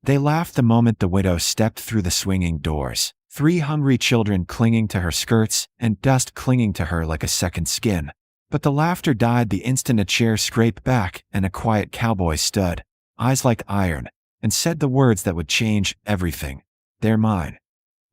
They laughed the moment the widow stepped through the swinging doors, 3 hungry children clinging to her skirts and dust clinging to her like a second skin. But the laughter died the instant a chair scraped back and a quiet cowboy stood, eyes like iron, and said the words that would change everything. "They're mine."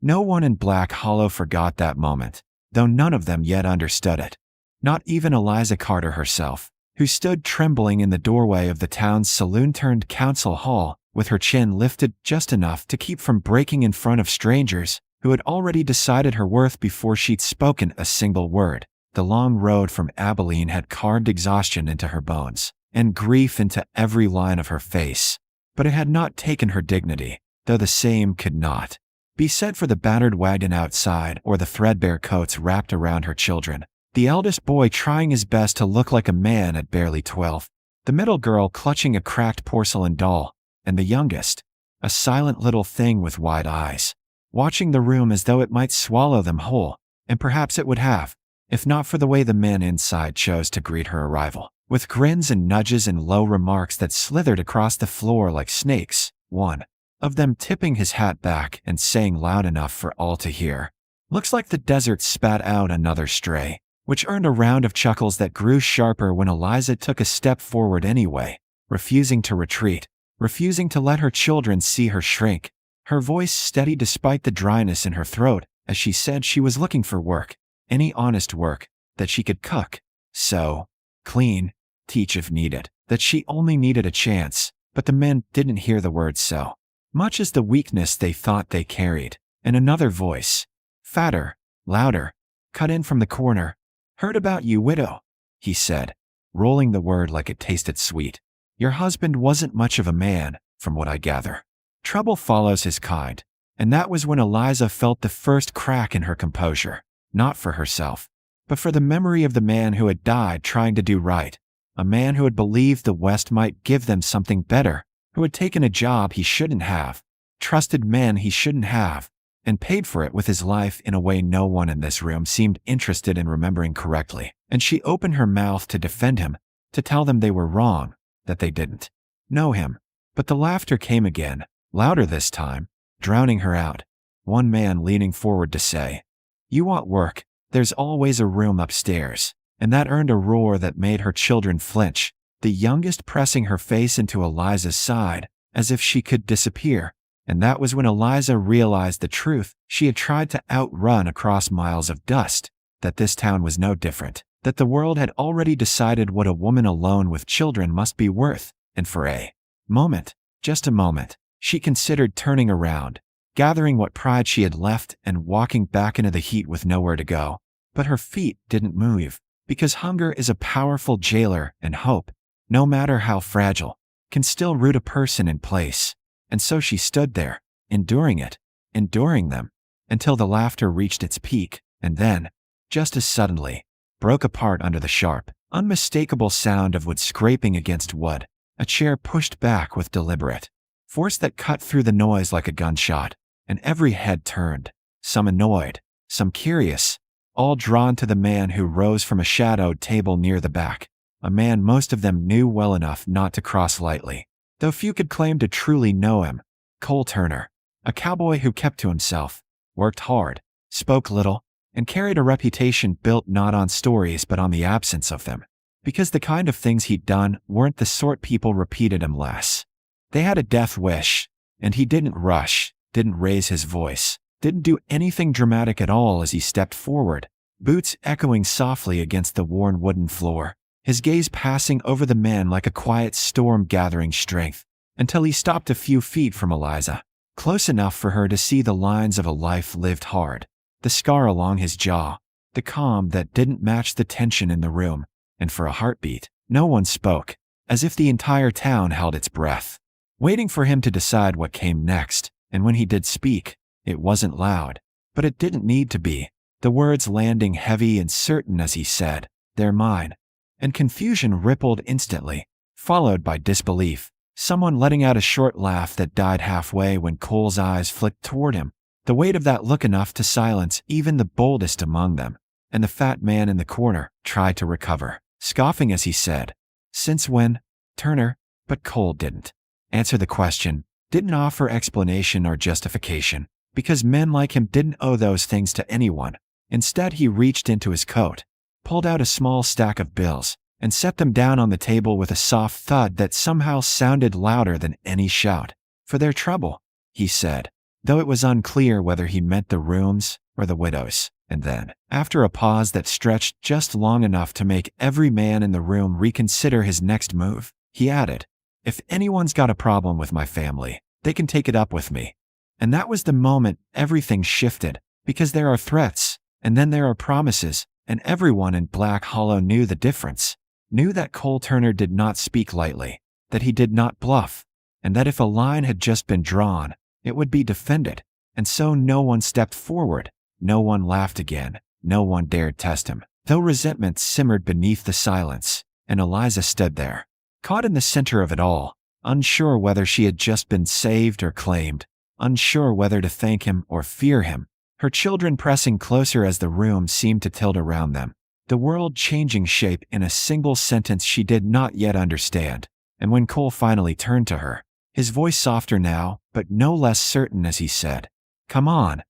No one in Black Hollow forgot that moment, though none of them yet understood it. Not even Eliza Carter herself, who stood trembling in the doorway of the town's saloon-turned-council hall, with her chin lifted just enough to keep from breaking in front of strangers who had already decided her worth before she'd spoken a single word. The long road from Abilene had carved exhaustion into her bones, and grief into every line of her face. But it had not taken her dignity, though the same could not be said for the battered wagon outside or the threadbare coats wrapped around her children. The eldest boy trying his best to look like a man at barely 12, the middle girl clutching a cracked porcelain doll, and the youngest, a silent little thing with wide eyes, watching the room as though it might swallow them whole, and perhaps it would have, if not for the way the men inside chose to greet her arrival, with grins and nudges and low remarks that slithered across the floor like snakes, one of them tipping his hat back and saying loud enough for all to hear, "Looks like the desert spat out another stray," which earned a round of chuckles that grew sharper when Eliza took a step forward anyway, refusing to retreat, refusing to let her children see her shrink, her voice steady despite the dryness in her throat as she said she was looking for work, any honest work, that she could cook, sew, clean, teach if needed, that she only needed a chance. But the men didn't hear the word "so," much as the weakness they thought they carried, and another voice, fatter, louder, cut in from the corner. "Heard about you, widow," he said, rolling the word like it tasted sweet. "Your husband wasn't much of a man, from what I gather. Trouble follows his kind." And that was when Eliza felt the first crack in her composure, not for herself, but for the memory of the man who had died trying to do right, a man who had believed the West might give them something better, who had taken a job he shouldn't have, trusted men he shouldn't have, and paid for it with his life in a way no one in this room seemed interested in remembering correctly. And she opened her mouth to defend him, to tell them they were wrong, that they didn't know him. But the laughter came again, louder this time, drowning her out. One man leaning forward to say, "You want work, there's always a room upstairs." And that earned a roar that made her children flinch, the youngest pressing her face into Eliza's side, as if she could disappear. And that was when Eliza realized the truth she had tried to outrun across miles of dust, that this town was no different, that the world had already decided what a woman alone with children must be worth, and for a moment, just a moment, she considered turning around, gathering what pride she had left and walking back into the heat with nowhere to go. But her feet didn't move, because hunger is a powerful jailer and hope, no matter how fragile, can still root a person in place. And so she stood there, enduring it, enduring them, until the laughter reached its peak, and then, just as suddenly, broke apart under the sharp, unmistakable sound of wood scraping against wood, a chair pushed back with deliberate force that cut through the noise like a gunshot, and every head turned, some annoyed, some curious, all drawn to the man who rose from a shadowed table near the back, a man most of them knew well enough not to cross lightly, though few could claim to truly know him. Cole Turner, a cowboy who kept to himself, worked hard, spoke little, and carried a reputation built not on stories but on the absence of them, because the kind of things he'd done weren't the sort people repeated unless they had a death wish, and he didn't rush, didn't raise his voice, didn't do anything dramatic at all as he stepped forward, boots echoing softly against the worn wooden floor, his gaze passing over the men like a quiet storm gathering strength, until he stopped a few feet from Eliza, close enough for her to see the lines of a life lived hard, the scar along his jaw, the calm that didn't match the tension in the room, and for a heartbeat, no one spoke, as if the entire town held its breath, waiting for him to decide what came next. And when he did speak, it wasn't loud, but it didn't need to be, the words landing heavy and certain as he said, "They're mine." And confusion rippled instantly, followed by disbelief, someone letting out a short laugh that died halfway when Cole's eyes flicked toward him, the weight of that look enough to silence even the boldest among them, and the fat man in the corner tried to recover, scoffing as he said, "Since when, Turner?" But Cole didn't answer the question, didn't offer explanation or justification, because men like him didn't owe those things to anyone. Instead, he reached into his coat, pulled out a small stack of bills, and set them down on the table with a soft thud that somehow sounded louder than any shout. "For their trouble," he said, though it was unclear whether he meant the rooms or the widows. And then, after a pause that stretched just long enough to make every man in the room reconsider his next move, he added, "If anyone's got a problem with my family, they can take it up with me." And that was the moment everything shifted, because there are threats, and then there are promises, and everyone in Black Hollow knew the difference, knew that Cole Turner did not speak lightly, that he did not bluff, and that if a line had just been drawn, it would be defended. And so no one stepped forward, no one laughed again, no one dared test him, though resentment simmered beneath the silence, and Eliza stood there, caught in the center of it all, unsure whether she had just been saved or claimed, unsure whether to thank him or fear him, her children pressing closer as the room seemed to tilt around them, the world changing shape in a single sentence she did not yet understand. And when Cole finally turned to her, his voice softer now, but no less certain as he said, "Come on."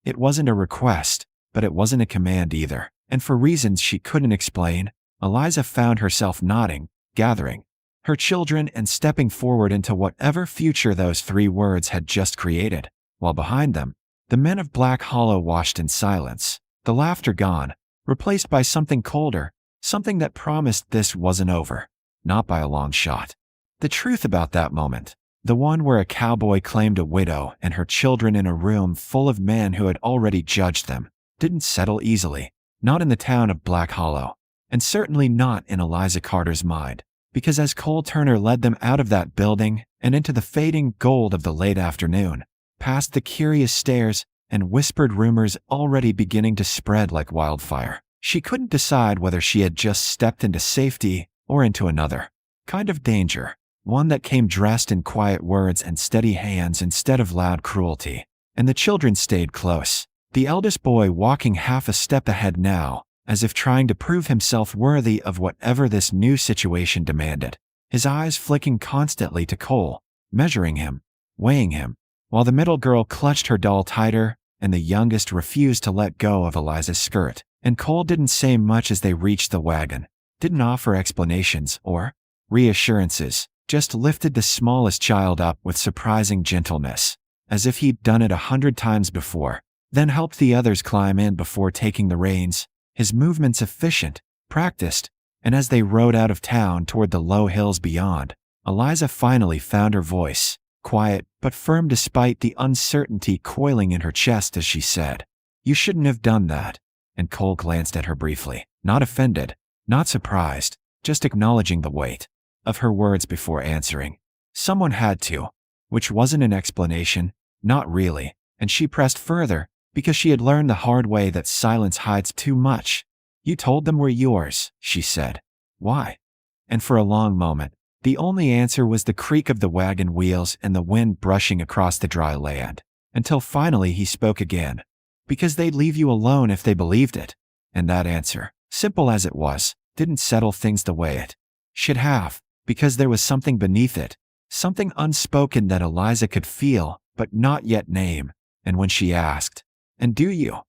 It wasn't a request, but it wasn't a command either, and for reasons she couldn't explain, Eliza found herself nodding, gathering her children and stepping forward into whatever future those 3 words had just created, while behind them, the men of Black Hollow watched in silence, the laughter gone, replaced by something colder, something that promised this wasn't over, not by a long shot. The truth about that moment, the one where a cowboy claimed a widow and her children in a room full of men who had already judged them, didn't settle easily, not in the town of Black Hollow, and certainly not in Eliza Carter's mind, because as Cole Turner led them out of that building and into the fading gold of the late afternoon, past the curious stares and whispered rumors already beginning to spread like wildfire, she couldn't decide whether she had just stepped into safety or into another kind of danger, one that came dressed in quiet words and steady hands instead of loud cruelty. And the children stayed close, the eldest boy walking half a step ahead now, as if trying to prove himself worthy of whatever this new situation demanded, his eyes flicking constantly to Cole, measuring him, weighing him, while the middle girl clutched her doll tighter and the youngest refused to let go of Eliza's skirt. And Cole didn't say much as they reached the wagon, didn't offer explanations or reassurances, just lifted the smallest child up with surprising gentleness, as if he'd done it 100 times before, then helped the others climb in before taking the reins, his movements efficient, practiced, and as they rode out of town toward the low hills beyond, Eliza finally found her voice, quiet but firm despite the uncertainty coiling in her chest as she said, "You shouldn't have done that." And Cole glanced at her briefly, not offended, not surprised, just acknowledging the weight of her words before answering. Someone had to, which wasn't an explanation, not really, and she pressed further, because she had learned the hard way that silence hides too much. "You told them we're yours," she said. "Why?" And for a long moment, the only answer was the creak of the wagon wheels and the wind brushing across the dry land, until finally he spoke again. "Because they'd leave you alone if they believed it." And that answer, simple as it was, didn't settle things the way it should have, because there was something beneath it, something unspoken that Eliza could feel but not yet name. And when she asked, "And do you?"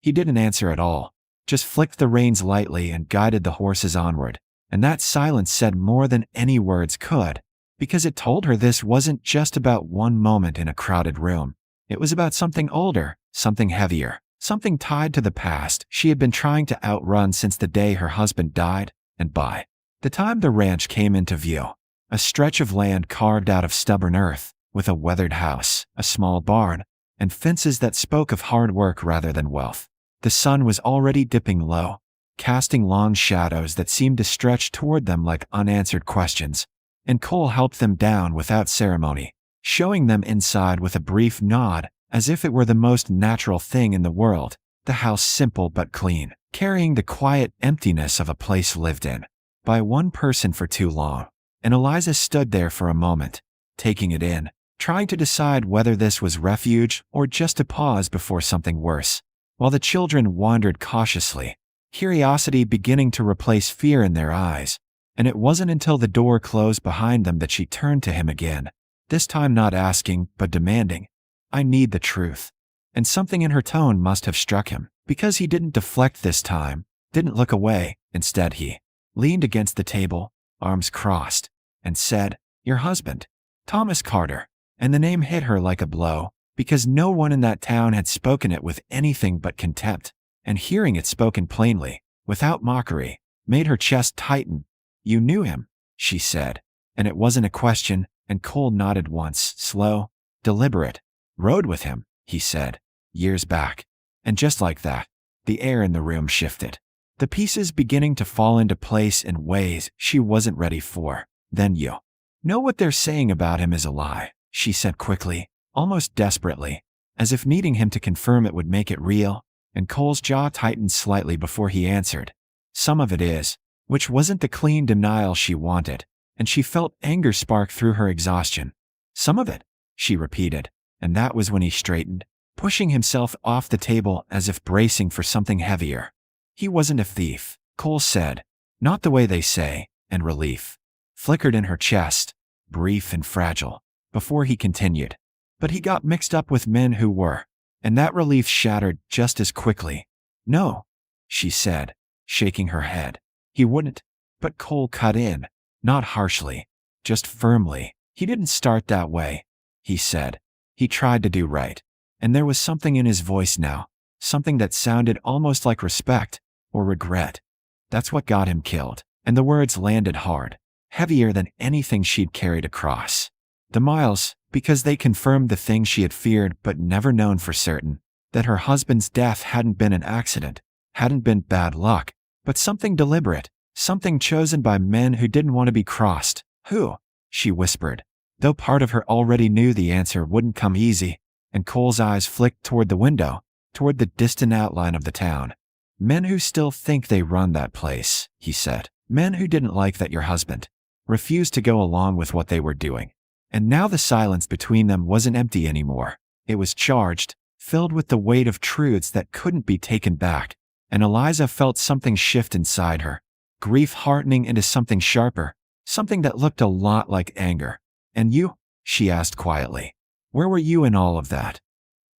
he didn't answer at all, just flicked the reins lightly and guided the horses onward. And that silence said more than any words could, because it told her this wasn't just about one moment in a crowded room. It was about something older, something heavier, something tied to the past she had been trying to outrun since the day her husband died. And by the time the ranch came into view, a stretch of land carved out of stubborn earth, with a weathered house, a small barn, and fences that spoke of hard work rather than wealth. The sun was already dipping low, casting long shadows that seemed to stretch toward them like unanswered questions, and Cole helped them down without ceremony, showing them inside with a brief nod, as if it were the most natural thing in the world, the house simple but clean, carrying the quiet emptiness of a place lived in by one person for too long. And Eliza stood there for a moment, taking it in, trying to decide whether this was refuge or just a pause before something worse, while the children wandered cautiously, curiosity beginning to replace fear in their eyes. And it wasn't until the door closed behind them that she turned to him again, this time not asking, but demanding. I need the truth. And something in her tone must have struck him, because he didn't deflect this time, didn't look away. Instead, he leaned against the table, arms crossed, and said, "Your husband, Thomas Carter." And the name hit her like a blow, because no one in that town had spoken it with anything but contempt, and hearing it spoken plainly, without mockery, made her chest tighten. "You knew him," she said, and it wasn't a question, and Cole nodded once, slow, deliberate. "Rode with him," he said, "years back." And just like that, the air in the room shifted, the pieces beginning to fall into place in ways she wasn't ready for. "Then you know what they're saying about him is a lie," she said quickly, almost desperately, as if needing him to confirm it would make it real, and Cole's jaw tightened slightly before he answered. "Some of it is," which wasn't the clean denial she wanted, and she felt anger spark through her exhaustion. "Some of it," she repeated, and that was when he straightened, pushing himself off the table as if bracing for something heavier. "He wasn't a thief," Cole said, "not the way they say," and relief flickered in her chest, brief and fragile, before he continued. "But he got mixed up with men who were," and that relief shattered just as quickly. "No," she said, shaking her head. "He wouldn't." But Cole cut in, not harshly, just firmly. "He didn't start that way," he said. "He tried to do right." And there was something in his voice now, something that sounded almost like respect or regret. "That's what got him killed." And the words landed hard, heavier than anything she'd carried across the miles, because they confirmed the thing she had feared but never known for certain, that her husband's death hadn't been an accident, hadn't been bad luck, but something deliberate, something chosen by men who didn't want to be crossed. "Who?" she whispered, though part of her already knew the answer wouldn't come easy, and Cole's eyes flicked toward the window, toward the distant outline of the town. "Men who still think they run that place," he said. "Men who didn't like that your husband refused to go along with what they were doing." And now the silence between them wasn't empty anymore. It was charged, filled with the weight of truths that couldn't be taken back, and Eliza felt something shift inside her, grief hardening into something sharper, something that looked a lot like anger. "And you?" she asked quietly. "Where were you in all of that?"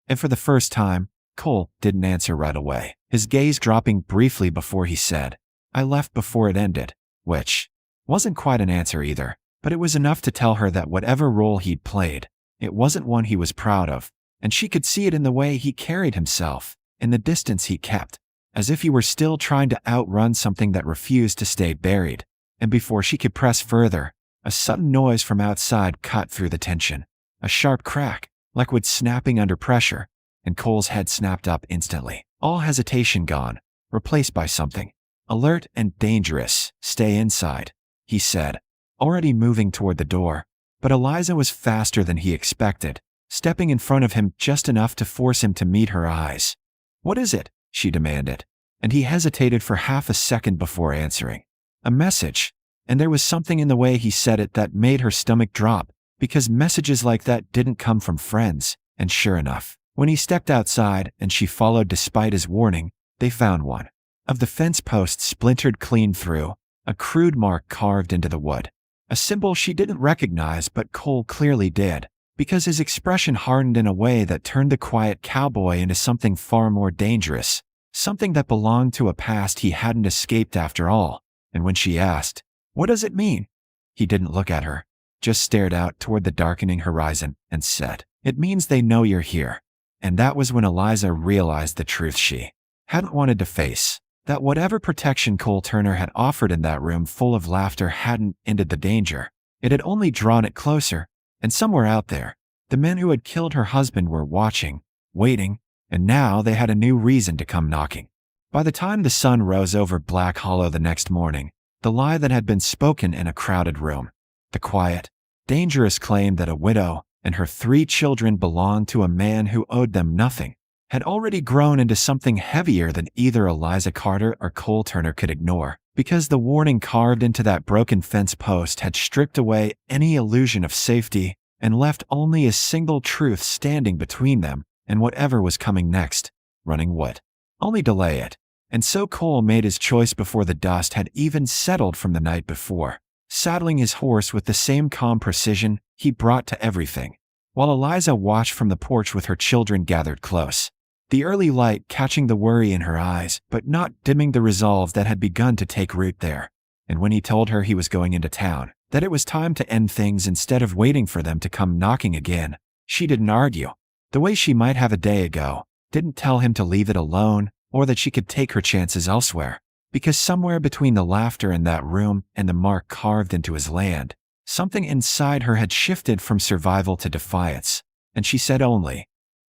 And for the first time, Cole didn't answer right away, his gaze dropping briefly before he said, "I left before it ended," which wasn't quite an answer either, but it was enough to tell her that whatever role he'd played, it wasn't one he was proud of, and she could see it in the way he carried himself, in the distance he kept, as if he were still trying to outrun something that refused to stay buried. And before she could press further, a sudden noise from outside cut through the tension, a sharp crack, like wood snapping under pressure, and Cole's head snapped up instantly, all hesitation gone, replaced by something alert and dangerous. "Stay inside," he said, already moving toward the door, but Eliza was faster than he expected, stepping in front of him just enough to force him to meet her eyes. "What is it?" she demanded, and he hesitated for half a second before answering. "A message," and there was something in the way he said it that made her stomach drop, because messages like that didn't come from friends, and sure enough, when he stepped outside and she followed despite his warning, they found one of the fence posts splintered clean through, a crude mark carved into the wood. A symbol she didn't recognize, but Cole clearly did, because his expression hardened in a way that turned the quiet cowboy into something far more dangerous, something that belonged to a past he hadn't escaped after all. And when she asked, "What does it mean?" he didn't look at her, just stared out toward the darkening horizon and said, "It means they know you're here." And that was when Eliza realized the truth she hadn't wanted to face, that whatever protection Cole Turner had offered in that room full of laughter hadn't ended the danger. It had only drawn it closer, and somewhere out there, the men who had killed her husband were watching, waiting, and now they had a new reason to come knocking. By the time the sun rose over Black Hollow the next morning, the lie that had been spoken in a crowded room, the quiet, dangerous claim that a widow and her 3 children belonged to a man who owed them nothing, had already grown into something heavier than either Eliza Carter or Cole Turner could ignore, because the warning carved into that broken fence post had stripped away any illusion of safety and left only a single truth standing between them and whatever was coming next. Running would only delay it. And so Cole made his choice before the dust had even settled from the night before. Saddling his horse with the same calm precision he brought to everything. While Eliza watched from the porch with her children gathered close, the early light catching the worry in her eyes, but not dimming the resolve that had begun to take root there. And when he told her he was going into town, that it was time to end things instead of waiting for them to come knocking again, she didn't argue, the way she might have a day ago, didn't tell him to leave it alone, or that she could take her chances elsewhere. Because somewhere between the laughter in that room and the mark carved into his land, something inside her had shifted from survival to defiance, and she said only,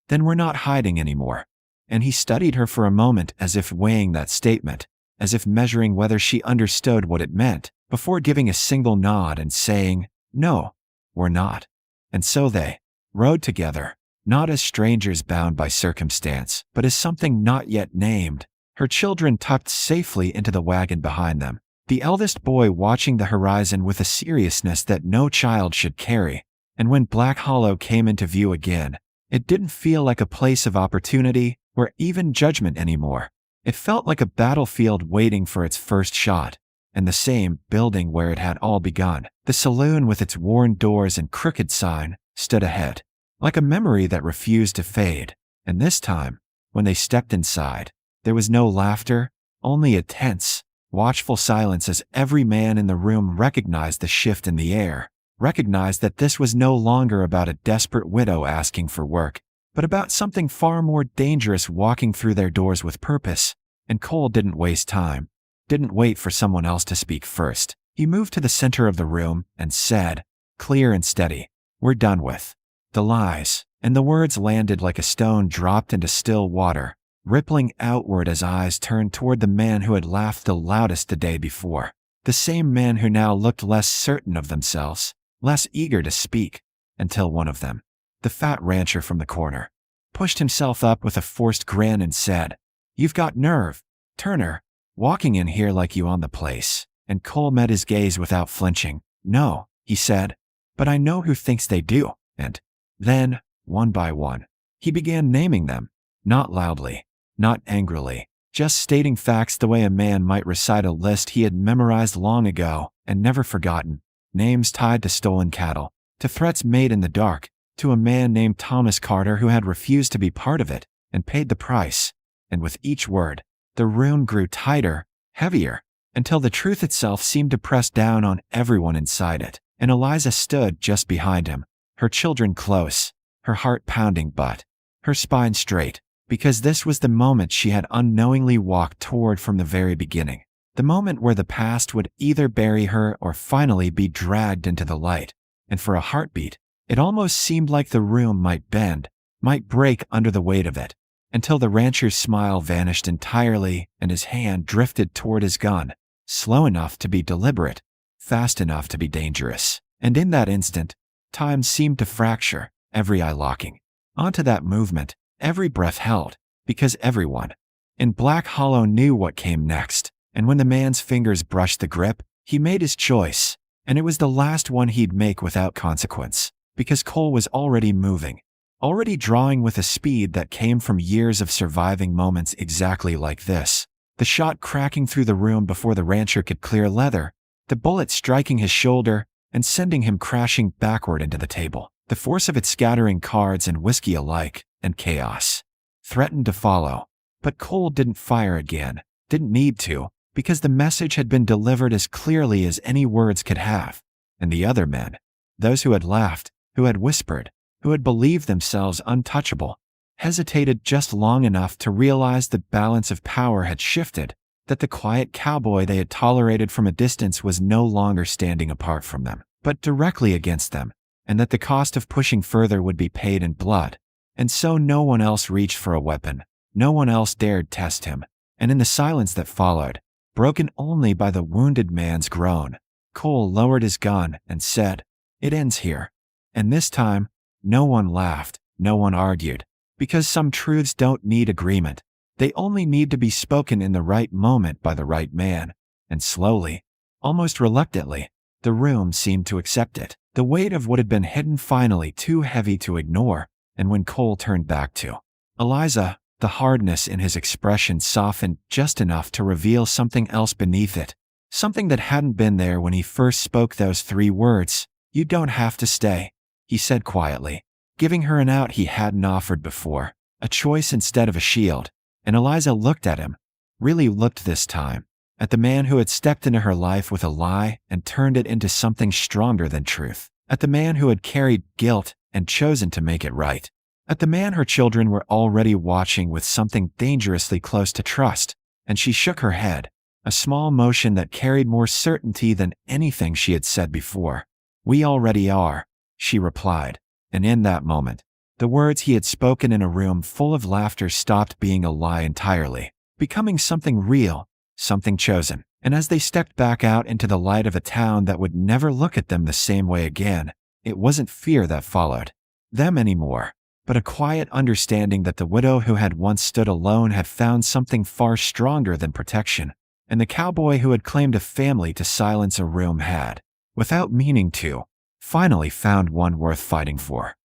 "Then we're not hiding anymore." And he studied her for a moment as if weighing that statement, as if measuring whether she understood what it meant, before giving a single nod and saying, "No, we're not." And so they rode together, not as strangers bound by circumstance, but as something not yet named, her children tucked safely into the wagon behind them, the eldest boy watching the horizon with a seriousness that no child should carry. And when Black Hollow came into view again, it didn't feel like a place of opportunity or even judgment anymore. It felt like a battlefield waiting for its first shot, and the same building where it had all begun, the saloon with its worn doors and crooked sign, stood ahead, like a memory that refused to fade. And this time, when they stepped inside, there was no laughter, only a tense, watchful silence as every man in the room recognized the shift in the air, recognized that this was no longer about a desperate widow asking for work, but about something far more dangerous walking through their doors with purpose. And Cole didn't waste time, didn't wait for someone else to speak first. He moved to the center of the room and said, clear and steady, "We're done with the lies." And the words landed like a stone dropped into still water, rippling outward as eyes turned toward the man who had laughed the loudest the day before. The same man who now looked less certain of themselves, less eager to speak, until one of them, the fat rancher from the corner, pushed himself up with a forced grin and said, "You've got nerve, Turner, walking in here like you own the place." And Cole met his gaze without flinching. "No," he said, "but I know who thinks they do." And then, one by one, he began naming them, not loudly, not angrily, just stating facts the way a man might recite a list he had memorized long ago and never forgotten. Names tied to stolen cattle, to threats made in the dark, to a man named Thomas Carter who had refused to be part of it and paid the price. And with each word, the room grew tighter, heavier, until the truth itself seemed to press down on everyone inside it. And Eliza stood just behind him, her children close, her heart pounding but her spine straight, because this was the moment she had unknowingly walked toward from the very beginning. The moment where the past would either bury her or finally be dragged into the light. And for a heartbeat, it almost seemed like the room might bend, might break under the weight of it, until the rancher's smile vanished entirely and his hand drifted toward his gun, slow enough to be deliberate, fast enough to be dangerous. And in that instant, time seemed to fracture, every eye locking onto that movement, every breath held, because everyone in Black Hollow knew what came next. And when the man's fingers brushed the grip, he made his choice, and it was the last one he'd make without consequence, because Cole was already moving, already drawing with a speed that came from years of surviving moments exactly like this. The shot cracking through the room before the rancher could clear leather, the bullet striking his shoulder and sending him crashing backward into the table. The force of it scattering cards and whiskey alike, and chaos threatened to follow. But Cole didn't fire again, didn't need to, because the message had been delivered as clearly as any words could have. And the other men, those who had laughed, who had whispered, who had believed themselves untouchable, hesitated just long enough to realize the balance of power had shifted, that the quiet cowboy they had tolerated from a distance was no longer standing apart from them, but directly against them, and that the cost of pushing further would be paid in blood. And so no one else reached for a weapon, no one else dared test him. And in the silence that followed, broken only by the wounded man's groan, Cole lowered his gun and said, "It ends here." And this time, no one laughed, no one argued, because some truths don't need agreement. They only need to be spoken in the right moment by the right man. And slowly, almost reluctantly, the room seemed to accept it. The weight of what had been hidden finally too heavy to ignore. And when Cole turned back to Eliza, the hardness in his expression softened just enough to reveal something else beneath it. Something that hadn't been there when he first spoke those 3 words. "You don't have to stay." he said quietly, giving her an out he hadn't offered before, a choice instead of a shield. And Eliza looked at him, really looked this time, at the man who had stepped into her life with a lie and turned it into something stronger than truth, at the man who had carried guilt and chosen to make it right, at the man her children were already watching with something dangerously close to trust. And she shook her head, a small motion that carried more certainty than anything she had said before. "We already are," she replied. And in that moment, the words he had spoken in a room full of laughter stopped being a lie entirely, becoming something real, something chosen. And as they stepped back out into the light of a town that would never look at them the same way again, it wasn't fear that followed them anymore, but a quiet understanding that the widow who had once stood alone had found something far stronger than protection, and the cowboy who had claimed a family to silence a room had, without meaning to, finally found one worth fighting for.